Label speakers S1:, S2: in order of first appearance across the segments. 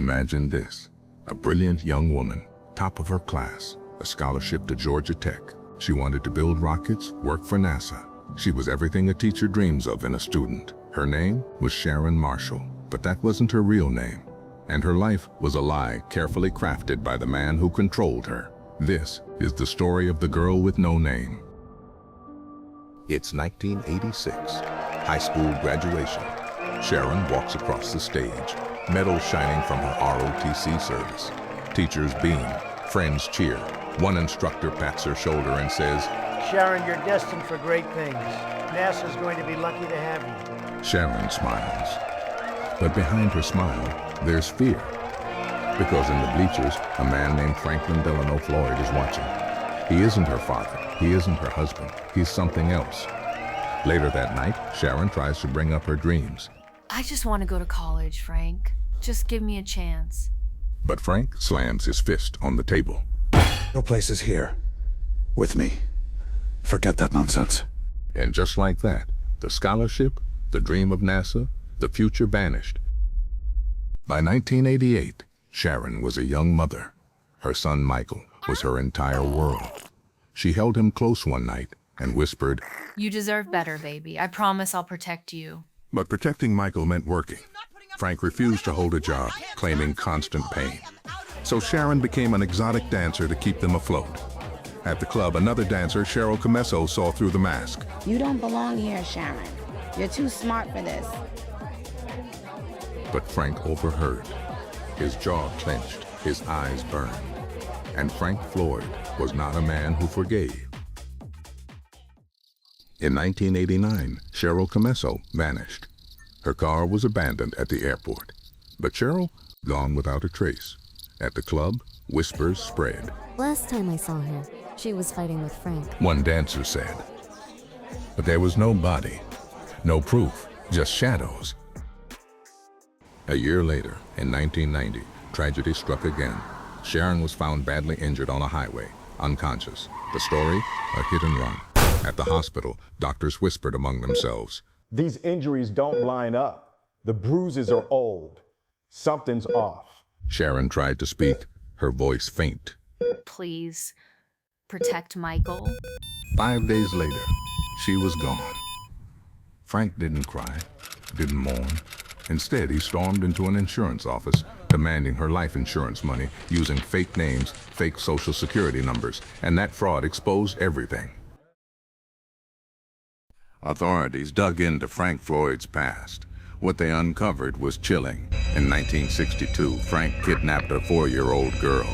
S1: Imagine this, a brilliant young woman, top of her class, a scholarship to Georgia Tech. She wanted to build rockets, work for NASA. She was everything a teacher dreams of in a student. Her name was Sharon Marshall, but that wasn't her real name. And her life was a lie carefully crafted by the man who controlled her. This is the story of the girl with no name. It's 1986, high school graduation. Sharon walks across the stage, medals shining from her ROTC service. Teachers beam, friends cheer. One instructor pats her shoulder and says,
S2: "Sharon, you're destined for great things. NASA's going to be lucky to have you."
S1: Sharon smiles. But behind her smile, there's fear. Because in the bleachers, a man named Franklin Delano Floyd is watching. He isn't her father. He isn't her husband. He's something else. Later that night, Sharon tries to bring up her dreams.
S3: I just want to go to college, Frank. Just give me a chance.
S1: But Frank slams his fist on the table.
S4: Your place is here. With me. Forget that nonsense.
S1: And just like that, the scholarship, the dream of NASA, the future vanished. By 1988, Sharon was a young mother. Her son Michael was her entire world. She held him close one night and whispered,
S3: You deserve better, baby. I promise I'll protect you.
S1: But protecting Michael meant working. Frank refused to hold a job, claiming constant pain. So Sharon became an exotic dancer to keep them afloat. At the club, another dancer, Cheryl, saw through the mask.
S5: You don't belong here, Sharon. You're too smart for this.
S1: But Frank overheard. His jaw clenched, his eyes burned. And Frank Floyd was not a man who forgave. In 1989, Cheryl vanished. Her car was abandoned at the airport. But Cheryl, gone without a trace. At the club, whispers spread.
S6: Last time I saw her, she was fighting with Frank.
S1: One dancer said. But there was no body, no proof, just shadows. A year later, in 1990, tragedy struck again. Sharon was found badly injured on a highway, unconscious. The story, a hit and run. At the hospital, doctors whispered among themselves.
S7: These injuries don't line up. The bruises are old. Something's off.
S1: Sharon tried to speak, her voice faint.
S3: Please, protect Michael.
S1: 5 days later, she was gone. Frank didn't cry, didn't mourn. Instead, he stormed into an insurance office, demanding her life insurance money using fake names, fake social security numbers, and that fraud exposed everything. Authorities dug into Frank Floyd's past. What they uncovered was chilling. In 1962, Frank kidnapped a 4-year-old girl.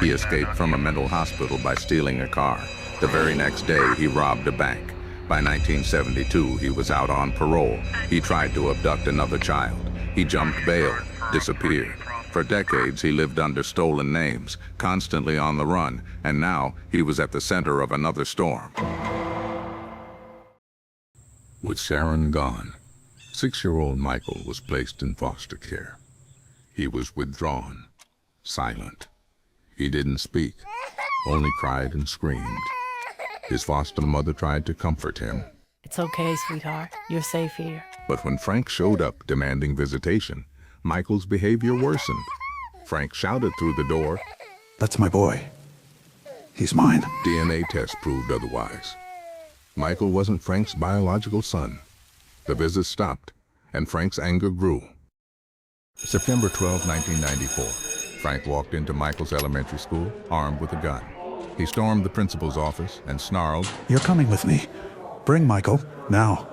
S1: He escaped from a mental hospital by stealing a car. The very next day, he robbed a bank. By 1972, he was out on parole. He tried to abduct another child. He jumped bail, disappeared. For decades, he lived under stolen names, constantly on the run, and now he was at the center of another storm. With Sharon gone, 6-year-old Michael was placed in foster care. He was withdrawn, silent. He didn't speak, only cried and screamed. His foster mother tried to comfort him.
S8: It's okay, sweetheart. You're safe here.
S1: But when Frank showed up demanding visitation, Michael's behavior worsened. Frank shouted through the door,
S4: That's my boy. He's mine.
S1: DNA tests proved otherwise. Michael wasn't Frank's biological son. The visits stopped, and Frank's anger grew. September 12, 1994, Frank walked into Michael's elementary school, armed with a gun. He stormed the principal's office and snarled,
S4: You're coming with me. Bring Michael, now.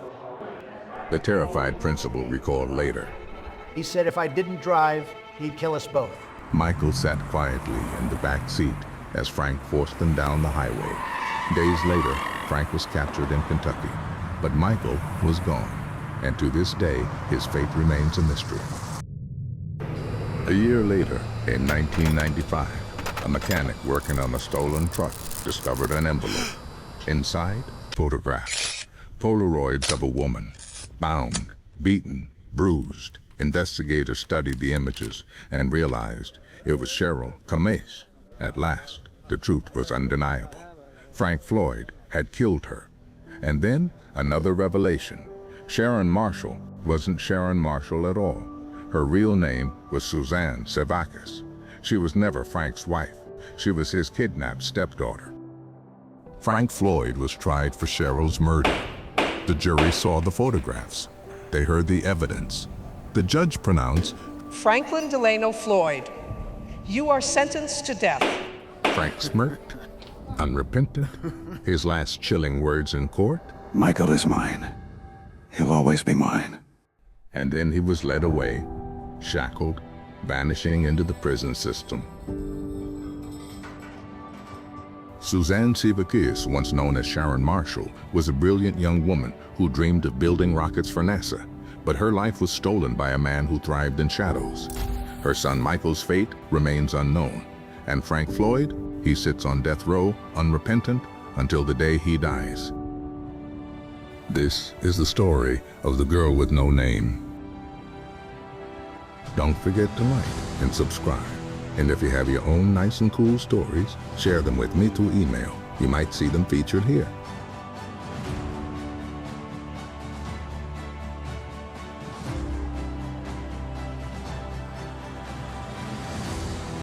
S1: The terrified principal recalled later.
S2: He said if I didn't drive, he'd kill us both.
S1: Michael sat quietly in the back seat as Frank forced them down the highway. Days later, Frank was captured in Kentucky, but Michael was gone, and to this day, his fate remains a mystery. A year later, in 1995, a mechanic working on a stolen truck discovered an envelope. Inside, photographs, Polaroids of a woman, bound, beaten, bruised. Investigators studied the images and realized it was Cheryl. At last, the truth was undeniable. Frank Floyd had killed her. And then, another revelation. Sharon Marshall wasn't Sharon Marshall at all. Her real name was Suzanne Servakis. She was never Frank's wife. She was his kidnapped stepdaughter. Frank Floyd was tried for Cheryl's murder. The jury saw the photographs. They heard the evidence. The judge pronounced,
S9: Franklin Delano Floyd, you are sentenced to death.
S1: Frank smirked, unrepentant, his last chilling words in court.
S4: Michael is mine. He'll always be mine.
S1: And then he was led away, shackled, vanishing into the prison system. Suzanne Servakis, once known as Sharon Marshall, was a brilliant young woman who dreamed of building rockets for NASA, but her life was stolen by a man who thrived in shadows. Her son Michael's fate remains unknown, and Frank Floyd, he sits on death row, unrepentant, until the day he dies. This is the story of the girl with no name. Don't forget to like and subscribe. And if you have your own nice and cool stories, share them with me through email. You might see them featured here.